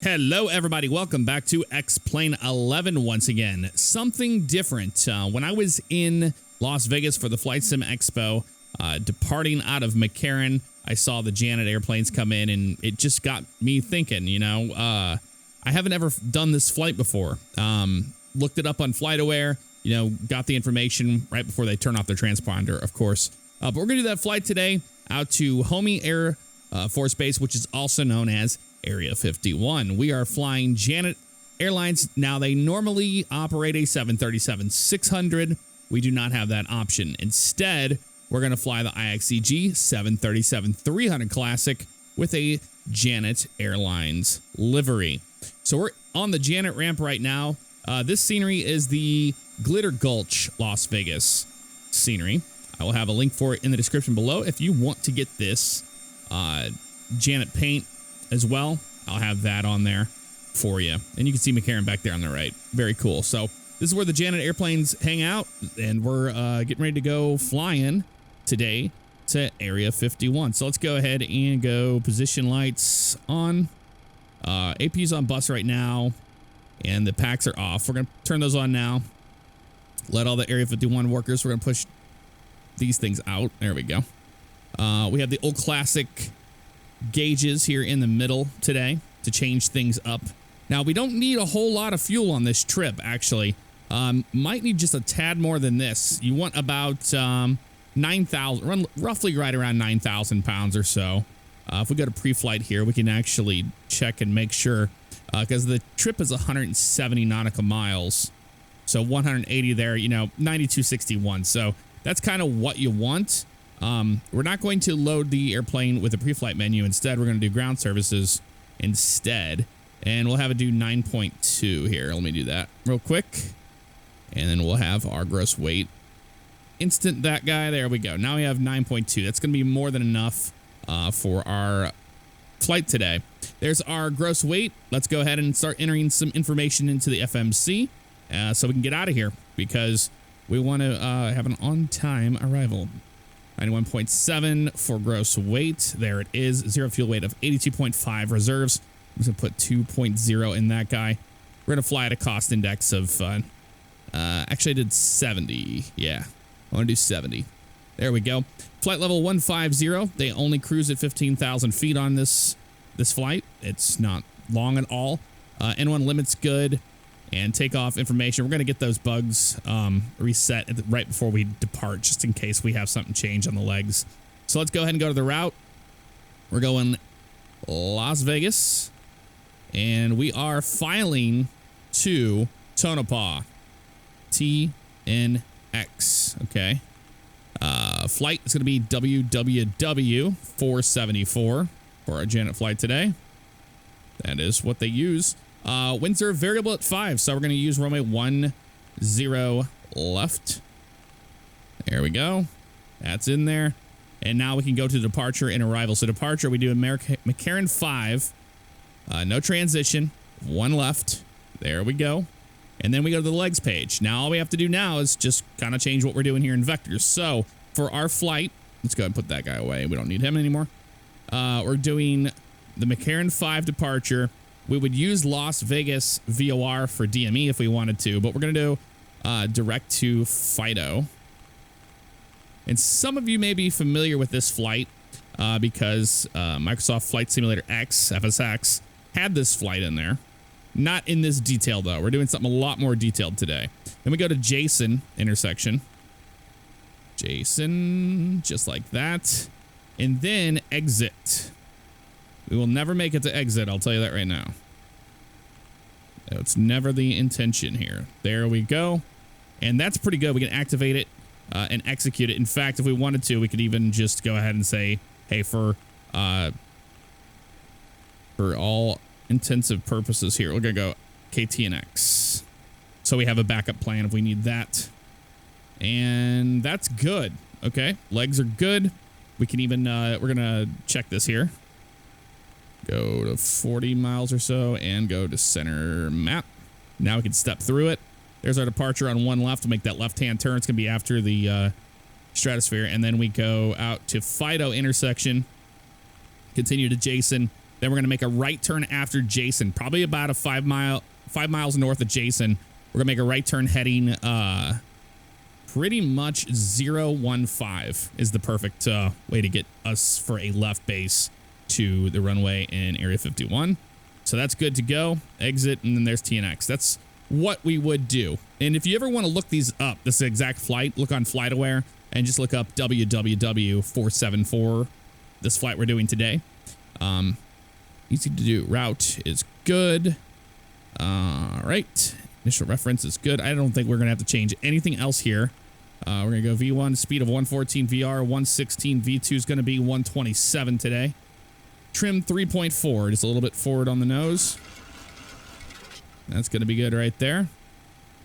Hello, everybody. Welcome back to X-Plane 11 once again. Something different. When I was in Las Vegas for the Flight Sim Expo, departing out of Mccarran, I saw the Janet airplanes come in, and it just got me thinking, I haven't ever done this flight before. Looked it up on FlightAware, got the information right before they turn off their transponder, of course. But we're going to do that flight today out to Homey Air Force Base, which is also known as Area 51. We are flying Janet Airlines. Now, they normally operate a 737-600. We do not have that option. Instead, we're going to fly the IXEG 737-300 Classic with a Janet Airlines livery. So we're on the Janet ramp right now. This scenery is the Glitter Gulch, Las Vegas scenery. I will have a link for it in the description below if you want to get this Janet paint as well. I'll have that on there for you. And you can see Mccarran back there on the right. Very cool. So this is where the Janet airplanes hang out, and we're getting ready to go flying today to Area 51. So let's go ahead and go position lights on. APU's on bus right now, and the packs are off. We're going to turn those on now. Let all the Area 51 workers, we're going to push these things out. There we go. We have the old classic gauges here in the middle today to change things up. Now, we don't need a whole lot of fuel on this trip, actually. Might need just a tad more than this. You want about 9,000, roughly right around 9,000 pounds or so. If we go to pre-flight here, we can actually check and make sure, because the trip is 170 nautical miles. So 180 there, 9261. So that's kind of what you want. We're not going to load the airplane with a pre-flight menu. Instead, we're going to do ground services instead. And we'll have it do 9.2 here. Let me do that real quick. And then we'll have our gross weight. Instant that guy. There we go. Now we have 9.2. That's going to be more than enough for our flight today. There's our gross weight. Let's go ahead and start entering some information into the FMC so we can get out of here, because we want to have an on-time arrival. 91.7 for gross weight. There it is. Zero fuel weight of 82.5 reserves. I'm just going to put 2.0 in that guy. We're going to fly at a cost index of, actually I did 70. Yeah, I want to do 70. There we go. Flight level 150. They only cruise at 15,000 feet on this flight. It's not long at all. N1 limit's good. And takeoff information. We're going to get those bugs reset right before we depart, just in case we have something change on the legs. So let's go ahead and go to the route. We're going Las Vegas, and we are filing to Tonopah. TNX. Okay. Flight is going to be WWW 474 for our Janet flight today. That is what they use. Winds are variable at 5, so we're going to use runway 10 left. There we go. That's in there. And now we can go to departure and arrival. So departure, we do a Mccarran 5. No transition. 1 left. There we go. And then we go to the legs page. Now all we have to do now is just kind of change what we're doing here in vectors. So for our flight, let's go ahead and put that guy away. We don't need him anymore. We're doing the Mccarran 5 departure. We would use Las Vegas VOR for DME if we wanted to, but we're going to do direct to Fido. And some of you may be familiar with this flight because Microsoft Flight Simulator X, FSX, had this flight in there. Not in this detail, though. We're doing something a lot more detailed today. Then we go to Jason intersection. Jason, just like that. And then exit. We will never make it to exit, I'll tell you that right now. It's never the intention here. There we go. And that's pretty good. We can activate it and execute it. In fact, if we wanted to, we could even just go ahead and say, hey, for all intensive purposes here, we're going to go KTNX. So we have a backup plan if we need that. And that's good. Okay, legs are good. We can even, we're going to check this here. Go to 40 miles or so and go to center map. Now we can step through it. There's our departure on 1 left to make that left-hand turn. It's going to be after the stratosphere. And then we go out to Fido intersection, continue to Jason, Then we're going to make a right turn after Jason, probably about a 5 miles north of Jason. We're going to make a right turn heading pretty much 015 is the perfect way to get us for a left base to the runway in Area 51. So that's good to go. Exit, and then there's TNX. That's what we would do. And if you ever want to look these up, this exact flight, look on FlightAware and just look up WWW474, this flight we're doing today. Easy to do. Route is good. All right. Initial reference is good. I don't think we're going to have to change anything else here. We're going to go V1, speed of 114 VR, 116 V2 is going to be 127 today. Trim 3.4, just a little bit forward on the nose. That's going to be good right there.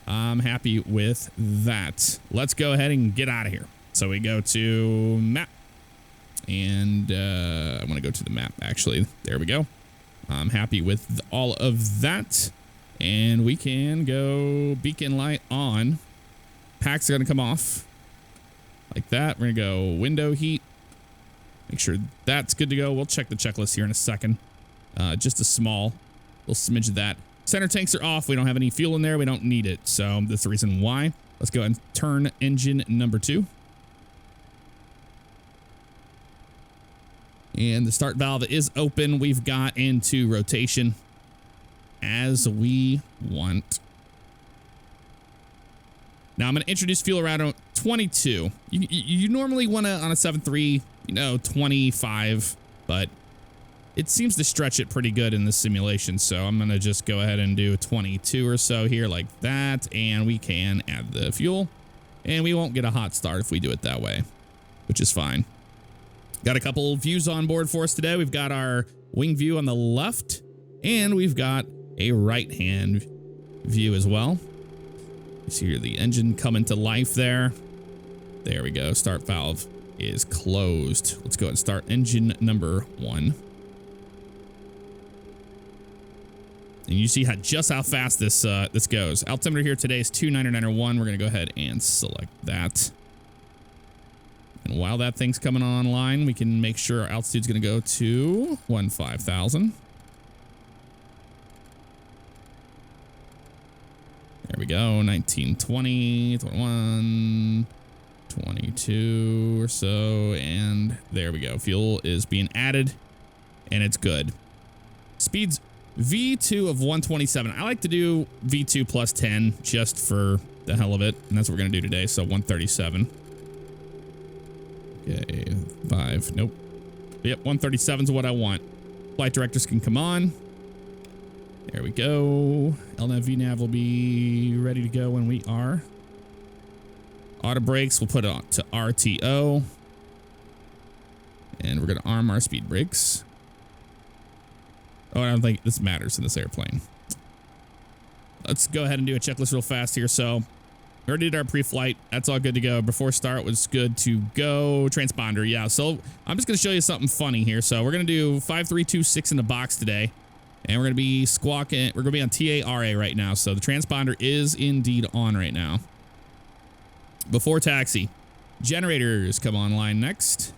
I'm happy with that. Let's go ahead and get out of here. So we go to map. And I want to go to the map, actually. There we go. I'm happy with all of that. And we can go beacon light on. Packs are going to come off like that. We're going to go window heat. Make sure that's good to go. We'll check the checklist here in a second. Just a small little smidge of that. Center tanks are off. We don't have any fuel in there. We don't need it. So that's the reason why. Let's go ahead and turn engine number 2. And the start valve is open. We've got into rotation as we want. Now I'm going to introduce fuel around 22. You normally want to, on a 7.3, 25, but it seems to stretch it pretty good in this simulation. So I'm going to just go ahead and do a 22 or so here like that. And we can add the fuel and we won't get a hot start if we do it that way, which is fine. Got a couple views on board for us today. We've got our wing view on the left and we've got a right-hand view as well. You see here the engine coming to life there. There we go. Start valve is closed. Let's go ahead and start engine number 1. And you see just how fast this goes. Altimeter here today is 29901. We're going to go ahead and select that. And while that thing's coming online, we can make sure our altitude's going to go to 15,000. There we go. 19, 20, 21, 22 or so. And there we go. Fuel is being added and it's good. Speeds V2 of 127. I like to do V2 plus 10 just for the hell of it. And that's what we're going to do today. So 137. Okay, 5. Nope. Yep, 137 is what I want. Flight directors can come on. There we go. LNAV VNAV will be ready to go when we are. Auto brakes, we'll put it on to RTO. And we're going to arm our speed brakes. Oh, I don't think this matters in this airplane. Let's go ahead and do a checklist real fast here. So we already did our pre-flight. That's all good to go. Before start was good to go. Transponder, yeah. So I'm just going to show you something funny here. So we're going to do 5326 in the box today. And we're going to be squawking. We're going to be on TARA right now. So the transponder is indeed on right now. Before taxi. Generators come online next.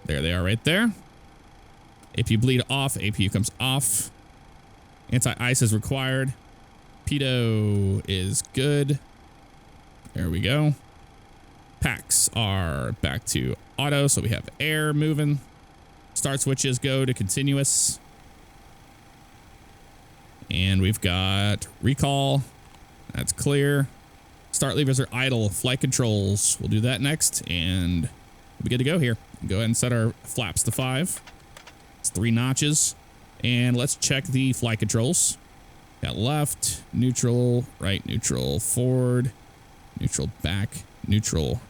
There they are right there. APU bleed off. APU comes off. Anti-ice is required. Pitot is good. There we go. Packs are back to auto, so we have air moving. Start switches go to continuous. And we've got recall. That's clear. Start levers are idle. Flight controls. We'll do that next, and we'll be good to go here. Go ahead and set our flaps to 5. It's 3 notches. And let's check the flight controls. Got left, neutral, right, neutral, forward, neutral, back, neutral,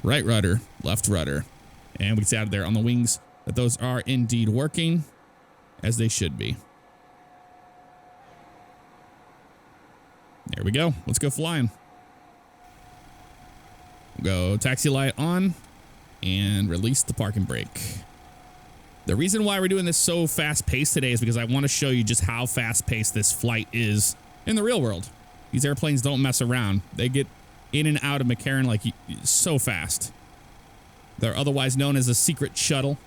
right rudder, left rudder. And we can see out of there on the wings that those are indeed working as they should be. There we go. Let's go flying. Go taxi light on and release the parking brake. The reason why we're doing this so fast-paced today is because I want to show you just how fast-paced this flight is in the real world. These airplanes don't mess around. They get in and out of Mccarran like so fast. They're otherwise known as a secret shuttle.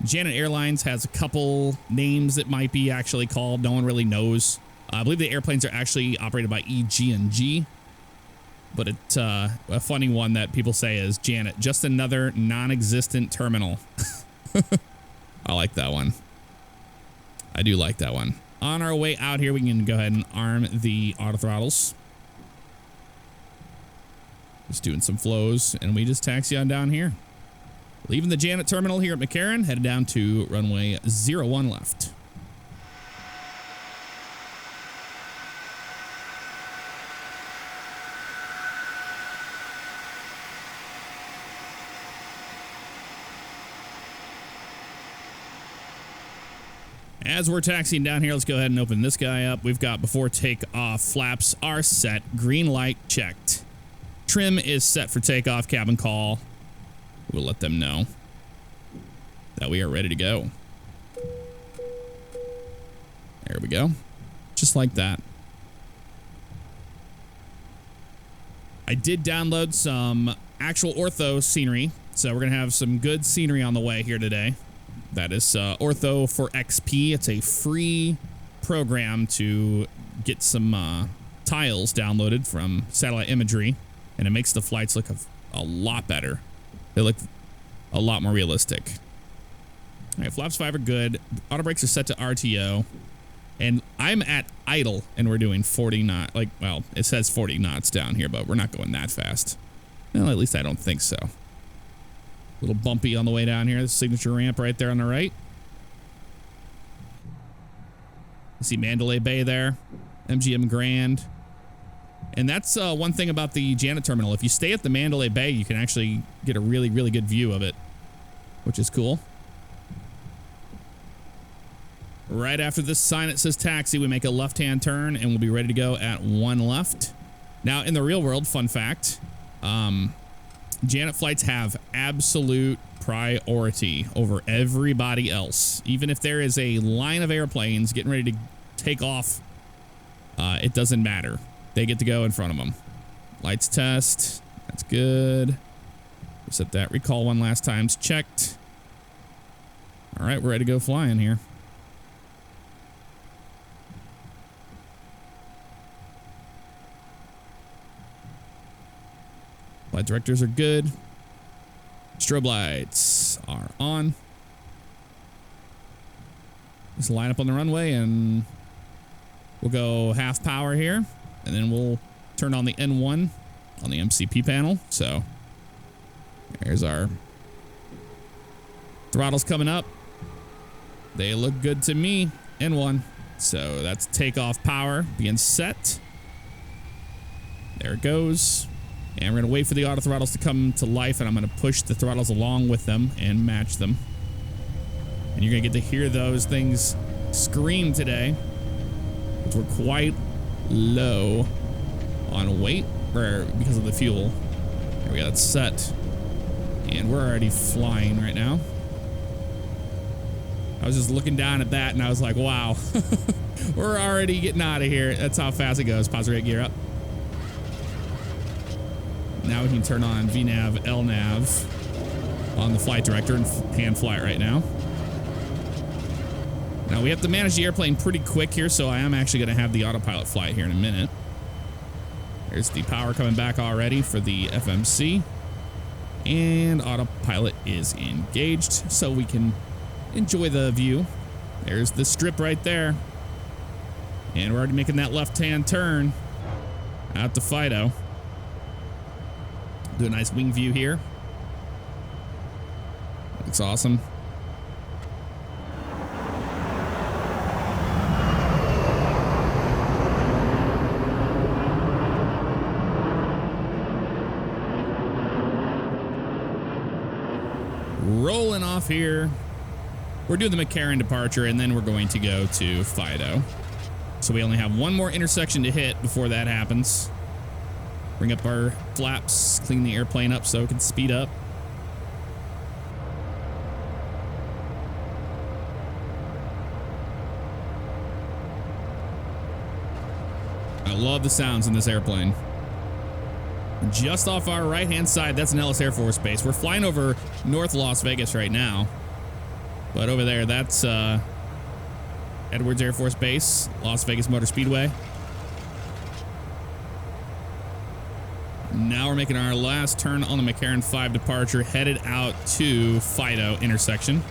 Janet Airlines has a couple names that might be actually called. No one really knows. I believe the airplanes are actually operated by EG&G. But it's a funny one that people say is Janet, just another non-existent terminal. I like that one. I do like that one. On our way out here, we can go ahead and arm the auto throttles. Just doing some flows, and we just taxi on down here. Leaving the Janet terminal here at Mccarran, headed down to runway 01 left. As we're taxiing down here, let's go ahead and open this guy up. We've got before takeoff, flaps are set, green light checked. Trim is set for takeoff, cabin call. We'll let them know that we are ready to go. There we go. Just like that. I did download some actual ortho scenery, so we're going to have some good scenery on the way here today. That is Ortho for XP. It's a free program to get some tiles downloaded from satellite imagery, and it makes the flights look a lot better. They look a lot more realistic. All right, flaps 5 are good. Auto brakes are set to RTO, and I'm at idle, and we're doing 40 knots. Like, well, it says 40 knots down here, but we're not going that fast. Well, at least I don't think so. A little bumpy on the way down here. The signature ramp right there on the right. You see Mandalay Bay there. MGM Grand. And that's one thing about the Janet terminal. If you stay at the Mandalay Bay, you can actually get a really, really good view of it, which is cool. Right after this sign that says taxi, we make a left-hand turn and we'll be ready to go at 1 left. Now, in the real world, fun fact, Janet flights have absolute priority over everybody else. Even if there is a line of airplanes getting ready to take off, it doesn't matter. They get to go in front of them. Lights test. That's good. We set that recall one last time. It's checked. All right, we're ready to go flying here. Flight directors are good. Strobe lights are on. Just line up on the runway and we'll go half power here. And then we'll turn on the N1 on the MCP panel. So there's our throttles coming up. They look good to me. N1. So that's takeoff power being set. There it goes. And we're going to wait for the auto throttles to come to life, and I'm going to push the throttles along with them and match them. And you're going to get to hear those things scream today, which were quite low on weight because of the fuel. There we go. It's set. And we're already flying right now. I was just looking down at that, and I was like, wow. We're already getting out of here. That's how fast it goes. Pause rate, gear up. Now we can turn on VNAV, LNAV on the flight director and hand flight right now. Now we have to manage the airplane pretty quick here, so I am actually going to have the autopilot fly here in a minute. There's the power coming back already for the FMC. And autopilot is engaged, so we can enjoy the view. There's the strip right there. And we're already making that left-hand turn out to Fido. Do a nice wing view here. Looks awesome. Rolling off here. We're doing the Mccarran Departure, and then we're going to go to Fido. So we only have one more intersection to hit before that happens. Bring up our flaps, clean the airplane up so it can speed up. I love the sounds in this airplane. Just off our right-hand side, that's Nellis Air Force Base. We're flying over North Las Vegas right now. But over there, that's Edwards Air Force Base, Las Vegas Motor Speedway. Now we're making our last turn on the Mccarran 5 departure, headed out to Fido intersection.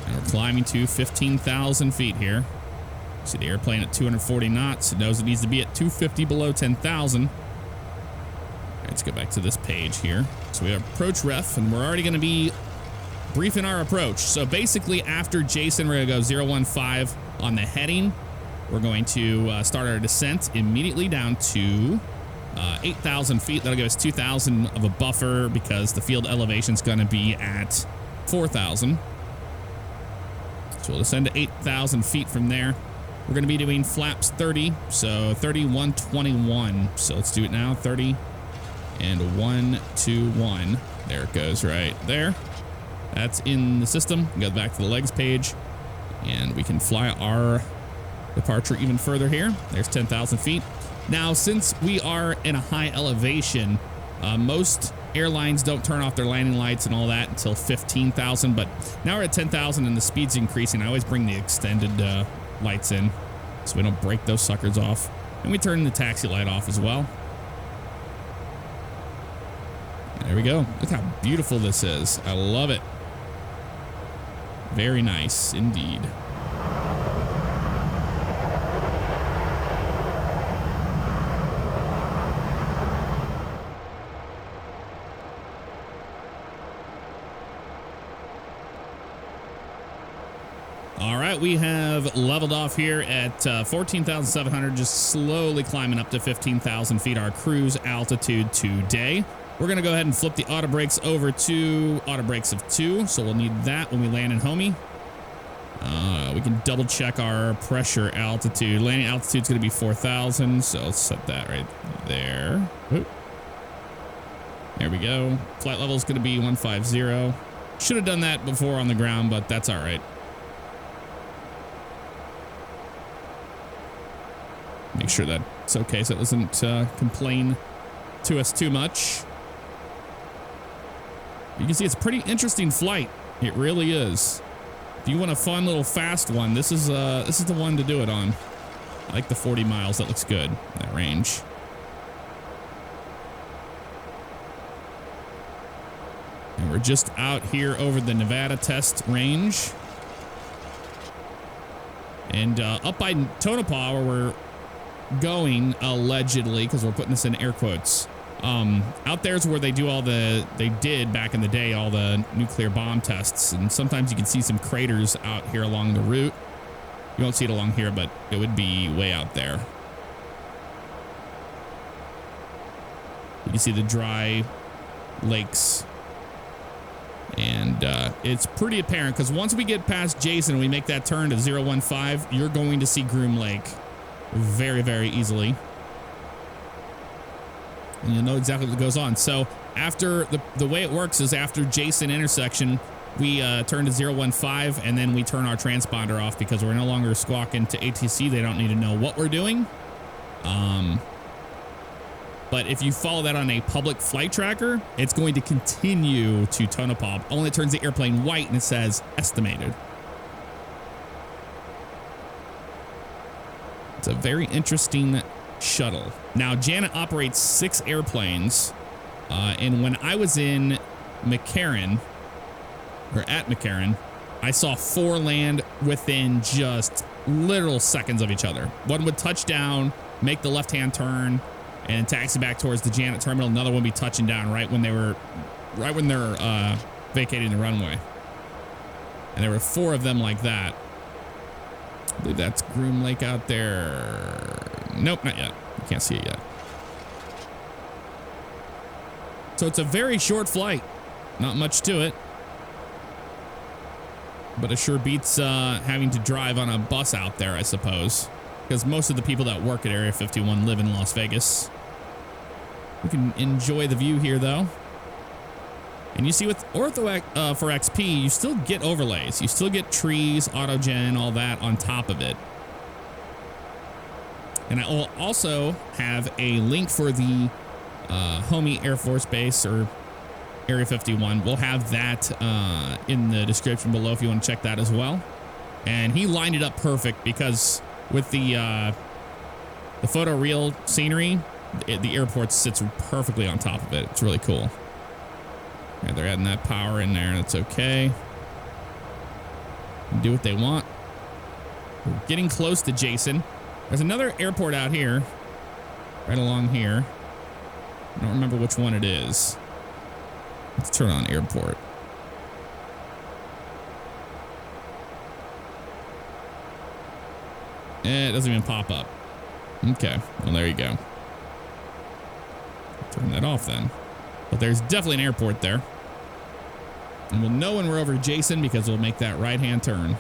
And we're climbing to 15,000 feet here. See the airplane at 240 knots. It knows it needs to be at 250 below 10,000. Let's go back to this page here. So we have approach ref, and we're already going to be briefing our approach. So basically, after Jason, we're going to go 015 on the heading. We're going to start our descent immediately down to 8,000 feet. That'll give us 2,000 of a buffer because the field elevation is going to be at 4,000. So we'll descend to 8,000 feet from there. We're going to be doing flaps 30, so 3121. So let's do it now. 30 and 121. There it goes right there. That's in the system. Go back to the legs page, and we can fly our departure even further here. There's 10,000 feet. Now, since we are in a high elevation, most airlines don't turn off their landing lights and all that until 15,000, but now we're at 10,000 and the speed's increasing. I always bring the extended lights in so we don't break those suckers off. And we turn the taxi light off as well. There we go. Look how beautiful this is. I love it. Very nice indeed. All right, we have leveled off here at 14,700, just slowly climbing up to 15,000 feet, our cruise altitude today. We're going to go ahead and flip the auto brakes over to auto brakes of 2, so we'll need that when we land in Homey. We can double check our pressure altitude. Landing altitude is going to be 4,000, so let's set that right there. Oop. There we go. Flight level is going to be 150. Should have done that before on the ground, but that's all right. Make sure that's okay so it doesn't complain to us too much. You can see it's a pretty interesting flight. It really is. If you want a fun little fast one, this is the one to do it on. I like the 40 miles. That looks good, that range. And we're just out here over the Nevada test range. And up by Tonopah, where we're going allegedly, because we're putting this in air quotes, out there's where they did back in the day all the nuclear bomb tests, and sometimes you can see some craters out here along the route. You won't see it along here, but it would be way out there. You can see the dry lakes, and it's pretty apparent because once we get past Jason and we make that turn to 015, you're going to see Groom Lake very, very easily. And you'll know exactly what goes on. So after the way it works is after Jason intersection, we turn to 015 and then we turn our transponder off because we're no longer squawking to ATC. They don't need to know what we're doing. But if you follow that on a public flight tracker, it's going to continue to Tonopah. Only it turns the airplane white and it says estimated. It's a very interesting shuttle. Now, Janet operates 6 airplanes. And when I was in McCarran, or at McCarran, I saw 4 land within just literal seconds of each other. One would touch down, make the left-hand turn, and taxi back towards the Janet terminal. Another one would be touching down right when they're vacating the runway. And there were 4 of them like that. I believe that's Groom Lake out there. Nope, not yet. You can't see it yet. So it's a very short flight. Not much to it. But it sure beats having to drive on a bus out there, I suppose. Because most of the people that work at Area 51 live in Las Vegas. We can enjoy the view here, though. And you see with Ortho for XP, you still get overlays. You still get trees, autogen, all that on top of it. And I will also have a link for the Homey Air Force Base, or Area 51. We'll have that in the description below if you want to check that as well. And he lined it up perfect because with the photo real scenery, the airport sits perfectly on top of it. It's really cool. Yeah, they're adding that power in there. That's okay. Do what they want. We're getting close to Jason. There's another airport out here, right along here. I don't remember which one it is. Let's turn on airport. It doesn't even pop up. Okay, well, there you go. Turn that off then. But there's definitely an airport there. And we'll know when we're over Jason because we'll make that right-hand turn.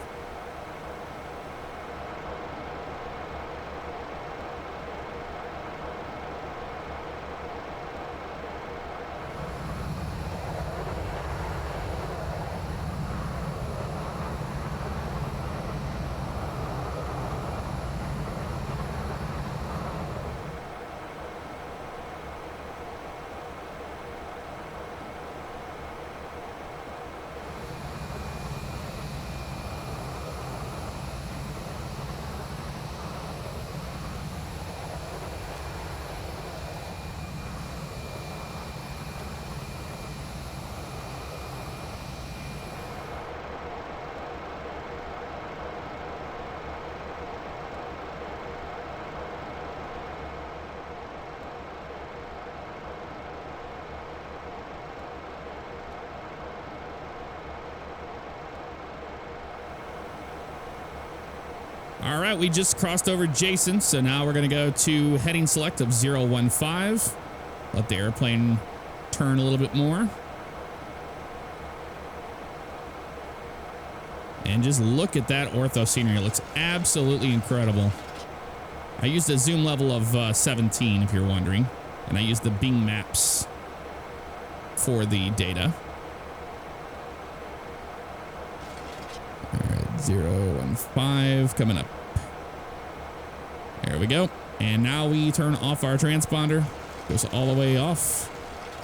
All right, we just crossed over Jason, so now we're going to go to heading select of 015. Let the airplane turn a little bit more. And just look at that ortho scenery. It looks absolutely incredible. I used a zoom level of 17, if you're wondering, and I used the Bing Maps for the data. All right, 015 coming up. There we go. And now we turn off our transponder. Goes all the way off.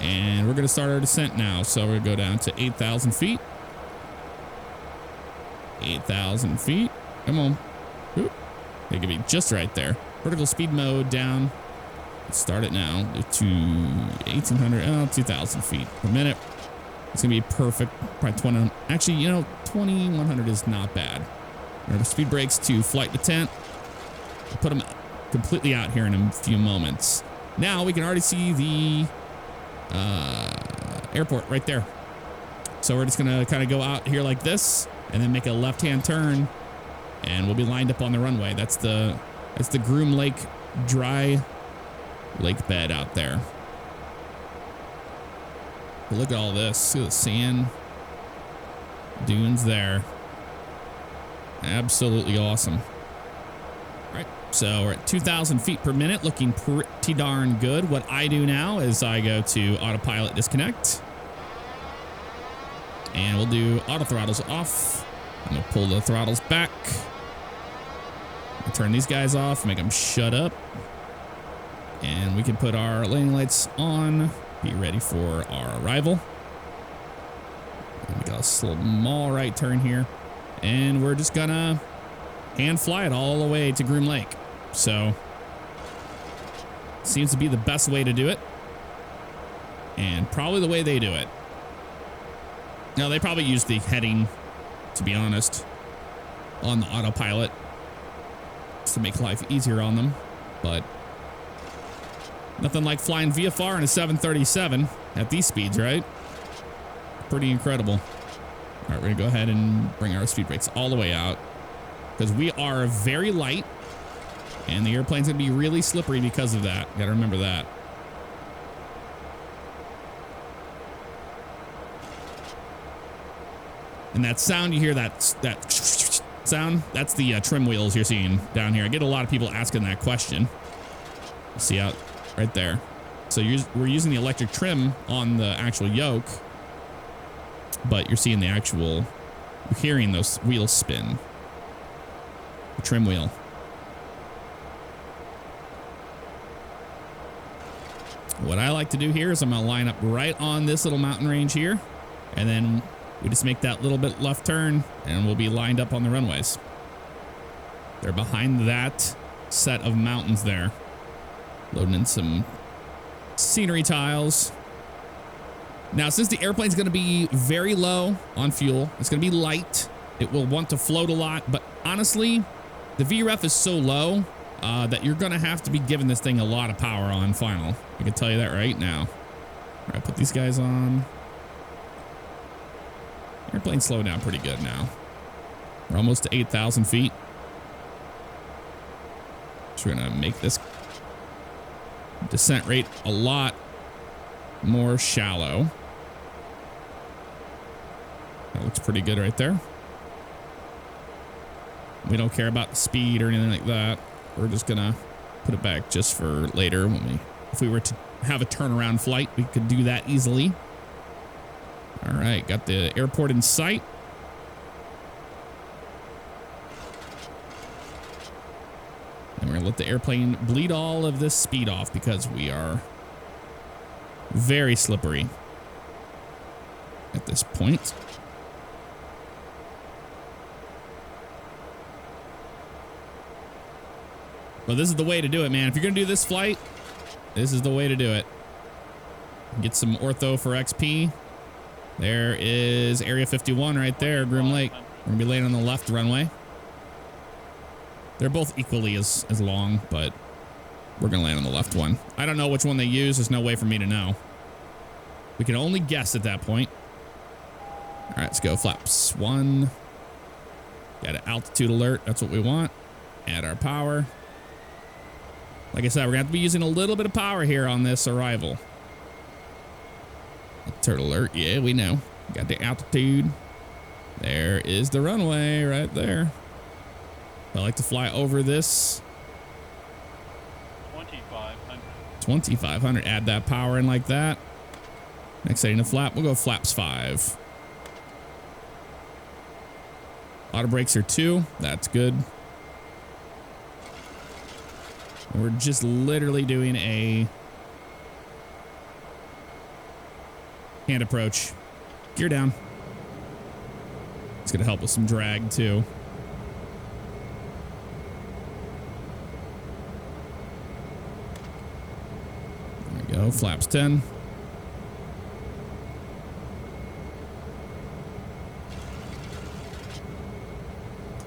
And we're going to start our descent now. So we're going to go down to 8,000 feet. 8,000 feet. Come on. Oop. They could be just right there. Vertical speed mode down. Let's start it now to 1,800, 2,000 feet per minute. It's going to be perfect. Probably 20. Actually, you know, 2,100 is not bad. Our speed brakes to flight detent. We'll put them completely out here in a few moments. Now we can already see the airport right there. So we're just going to kind of go out here like this and then make a left-hand turn and we'll be lined up on the runway. That's the Groom Lake dry lake bed out there. But look at all this. See the sand dunes there. Absolutely awesome. All right, so we're at 2,000 feet per minute, looking pretty darn good. What I do now is I go to autopilot disconnect. And we'll do auto throttles off. I'm gonna pull the throttles back. I'll turn these guys off, make them shut up. And we can put our landing lights on. Be ready for our arrival. And we got a small right turn here. And we're just gonna hand fly it all the way to Groom Lake. So, seems to be the best way to do it. And probably the way they do it. No, they probably use the heading, to be honest, on the autopilot to make life easier on them. But nothing like flying VFR in a 737 at these speeds, right? Pretty incredible. All right, we're going to go ahead and bring our speed brakes all the way out because we are very light and the airplane's going to be really slippery because of that. Got to remember that. And that sound you hear, that sound, that's the trim wheels you're seeing down here. I get a lot of people asking that question. See out right there. So we're using the electric trim on the actual yoke, but you're seeing the actual, you're hearing those wheels spin. The trim wheel. What I like to do here is I'm going to line up right on this little mountain range here. And then we just make that little bit left turn and we'll be lined up on the runways. They're behind that set of mountains there. Loading in some scenery tiles. Now, since the airplane's going to be very low on fuel, it's going to be light. It will want to float a lot. But honestly, the VREF is so low that you're going to have to be giving this thing a lot of power on final. I can tell you that right now. All right, put these guys on. Airplane's slowing down pretty good now. We're almost to 8,000 feet. So we're going to make this descent rate a lot more shallow. That looks pretty good right there. We don't care about the speed or anything like that. We're just gonna put it back just for later if we were to have a turnaround flight, we could do that easily. All right, got the airport in sight. And we're gonna let the airplane bleed all of this speed off because we are very slippery at this point. But this is the way to do it, man. If you're going to do this flight, this is the way to do it. Get some ortho for XP. There is Area 51 right there, Grim Lake. We're going to be laying on the left runway. They're both equally as long, but we're going to land on the left one. I don't know which one they use. There's no way for me to know. We can only guess at that point. All right, let's go. Flaps 1. Got an altitude alert. That's what we want. Add our power. Like I said, we're going to have to be using a little bit of power here on this arrival. Turtle alert. Yeah, we know. Got the altitude. There is the runway right there. I like to fly over this. 2,500. 2,500. Add that power in like that. Next setting to flap. We'll go flaps 5. Auto brakes are 2. That's good. We're just literally doing a hand approach. Gear down. It's going to help with some drag too. There we go. Flaps 10.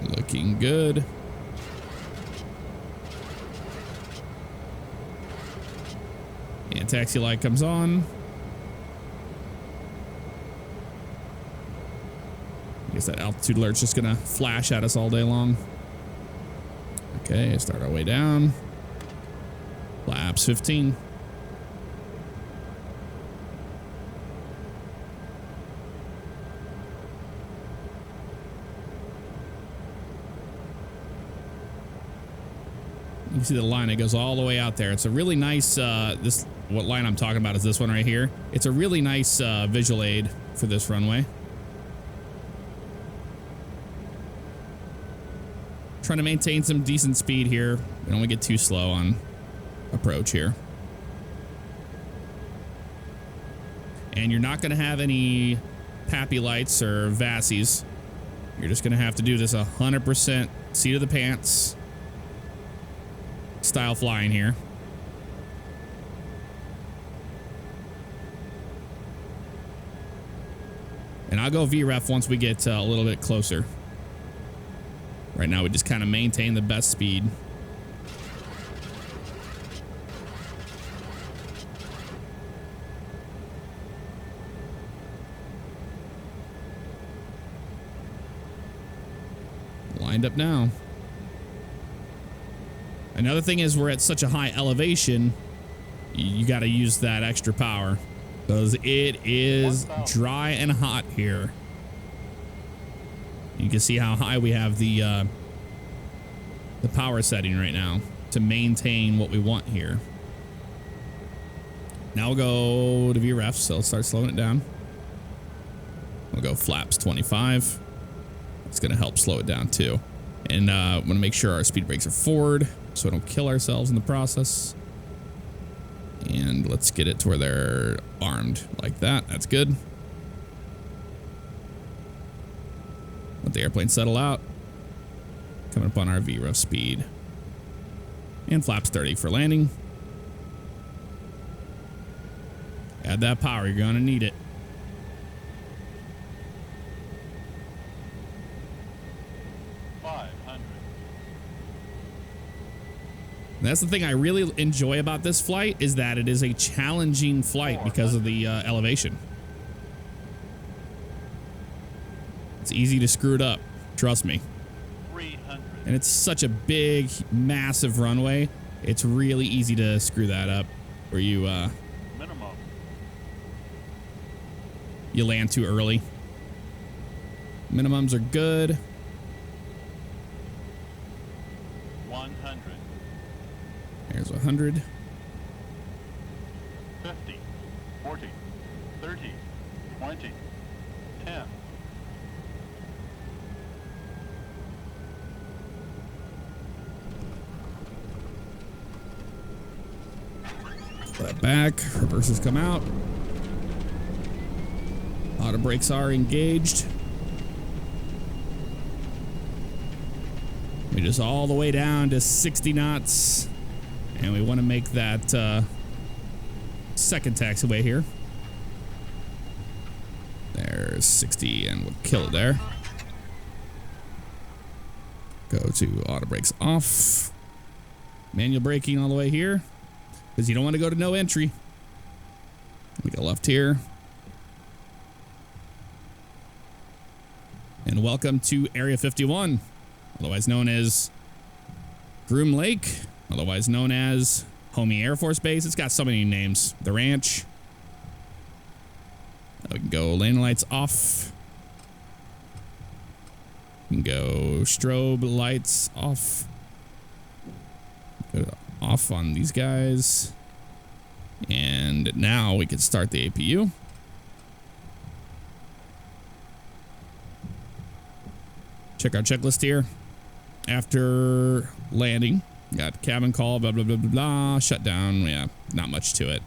Looking good. And taxi light comes on. I guess that altitude alert's just gonna flash at us all day long. Okay, start our way down. Flaps 15. You can see the line, it goes all the way out there. It's a really nice, what line I'm talking about is this one right here. It's a really nice visual aid for this runway. Trying to maintain some decent speed here. We don't want to get too slow on approach here. And you're not going to have any PAPI lights or VASIs. You're just going to have to do this 100% seat of the pants style flying here. And I'll go VREF once we get a little bit closer. Right now we just kind of maintain the best speed. Lined up now. Another thing is we're at such a high elevation, you got to use that extra power because it is dry and hot here. You can see how high we have the power setting right now to maintain what we want here. Now we'll go to VREF, so let's start slowing it down. We'll go flaps 25. It's going to help slow it down too. And want to make sure our speed brakes are forward so we don't kill ourselves in the process. And let's get it to where they're armed like that. That's good. Let the airplane settle out. Coming up on our VROF speed. And flaps 30 for landing. Add that power, you're gonna need it. That's the thing I really enjoy about this flight, is that it is a challenging flight because of the elevation. It's easy to screw it up, trust me. 300. And it's such a big, massive runway. It's really easy to screw that up, where you Minimum. you land too early. Minimums are good. 100. There's 100. 50. 40. 30. 20. 10. Put that back. Reversers come out. Auto brakes are engaged. We just all the way down to 60 knots. And we want to make that second taxiway here. There's 60 and we'll kill it there. Go to auto brakes off. Manual braking all the way here, because you don't want to go to no entry. We go left here. And welcome to Area 51, otherwise known as Groom Lake, otherwise known as Homey Air Force Base. It's got so many names. The ranch. We can go lane lights off. We can go strobe lights off. Go off on these guys. And now we can start the APU. Check our checklist here. After landing, got cabin call, blah, blah, blah, blah, blah. Shut down. Yeah, not much to it.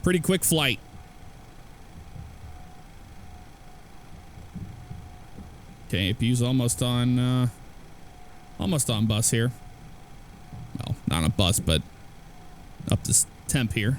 Pretty quick flight. Okay, APU's almost on bus here. Well, not on bus, but up to temp here.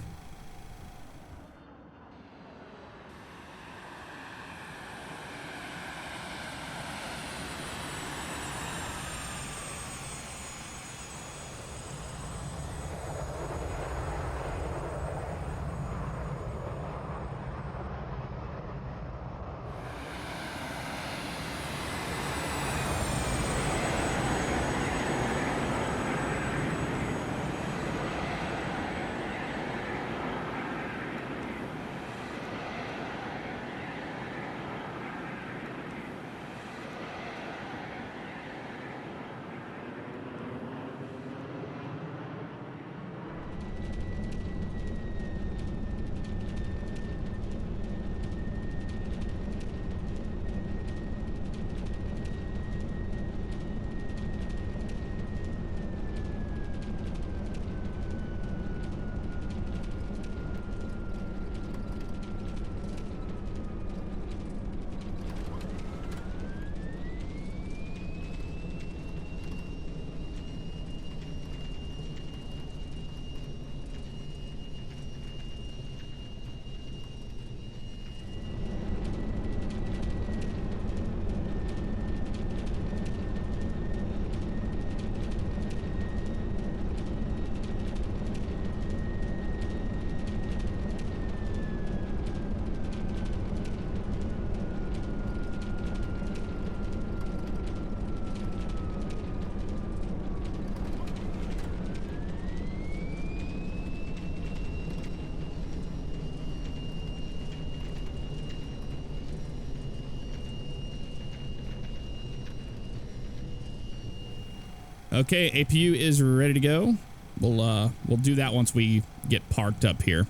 Okay, APU is ready to go. We'll do that once we get parked up here.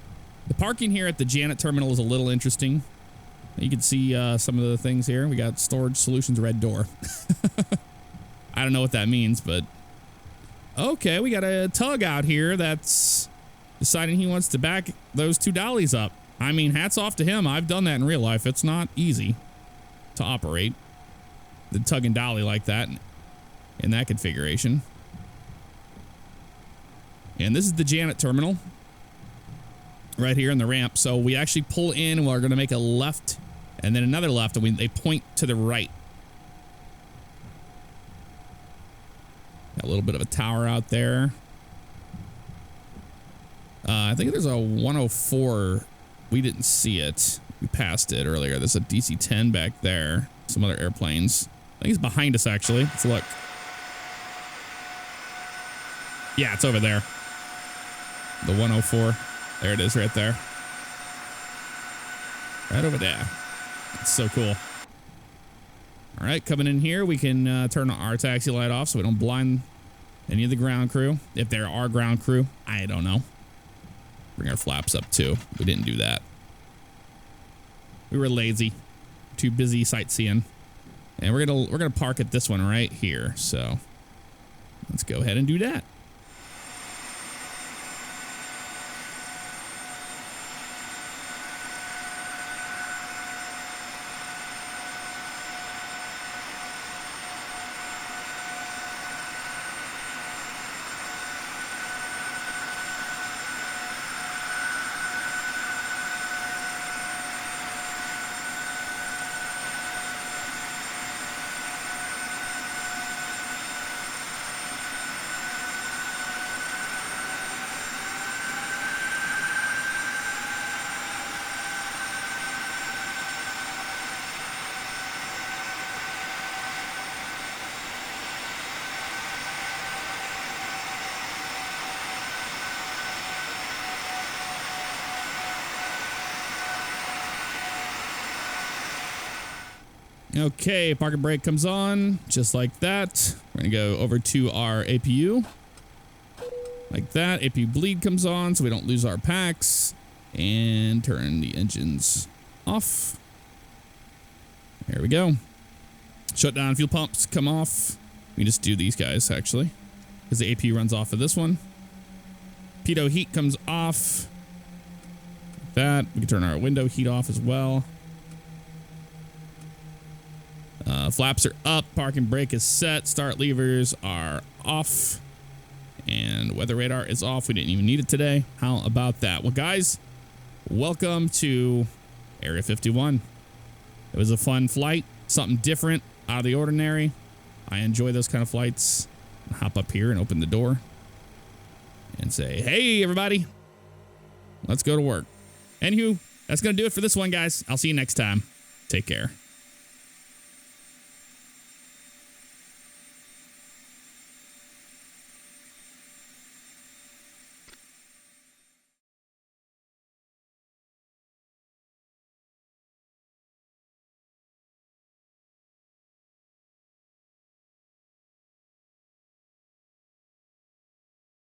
The parking here at the Janet terminal is a little interesting. You can see some of the things here. We got Storage Solutions red door. I don't know what that means, but Okay, we got a tug out here that's deciding he wants to back those 2 dollies up. I mean, hats off to him. I've done that in real life. It's not easy to operate the tug and dolly like that in that configuration. And this is the Janet terminal right here in the ramp. So we actually pull in and we're going to make a left and then another left, and they point to the right. Got a little bit of a tower out there. I think there's a 104. We didn't see it. We passed it earlier. There's a DC-10 back there. Some other airplanes. I think it's behind us, actually. Let's look. Yeah, it's over there. The 104. There it is right there. Right over there. It's so cool. All right, coming in here, we can turn our taxi light off so we don't blind any of the ground crew. If there are ground crew, I don't know. Bring our flaps up too. We didn't do that. We were lazy, too busy sightseeing. And we're gonna park at this one right here. So let's go ahead and do that. Okay, parking brake comes on just like that. We're gonna go over to our APU like that. APU bleed comes on so we don't lose our packs, and turn the engines off. There we go. Shut down fuel pumps, come off. We just do these guys actually because the APU runs off of this one. Pitot heat comes off. Like that. We can turn our window heat off as well. Flaps are up, parking brake is set, start levers are off, and weather radar is off. We didn't even need it today. How about that? Well, guys, welcome to Area 51. It was a fun flight, something different, out of the ordinary. I enjoy those kind of flights. I'll hop up here and open the door and say, hey, everybody, let's go to work. Anywho, that's going to do it for this one, guys. I'll see you next time. Take care.